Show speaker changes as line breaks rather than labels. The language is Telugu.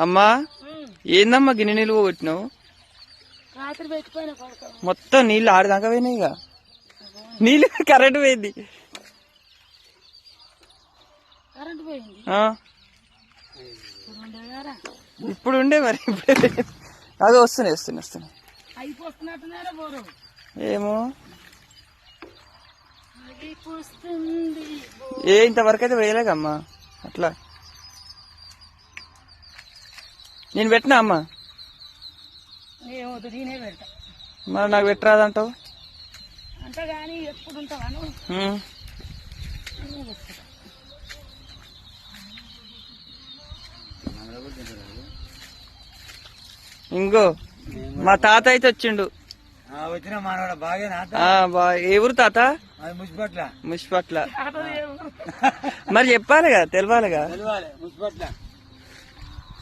అమ్మా ఏందమ్మా గిన్నె నీళ్ళు పోగొట్టినావు? మొత్తం నీళ్ళు ఆడదాకా పోయినాయి. ఇక నీళ్ళు కరెంట్ పోయింది. ఇప్పుడు ఉండే మరి ఇప్పుడే అది వస్తున్నాయి. ఏమో ఇంతవరకు అయితే వేయలేకమ్మా. అట్లా నేను పెట్టినా అమ్మా. మరి నాకు పెట్టరాదంటావు? ఇంకో మా తాత అయితే వచ్చిండు. ఏ ఊరు తాత? ముష్పట్ల. మరి చెప్పాలిగా, తెలవాలిగా.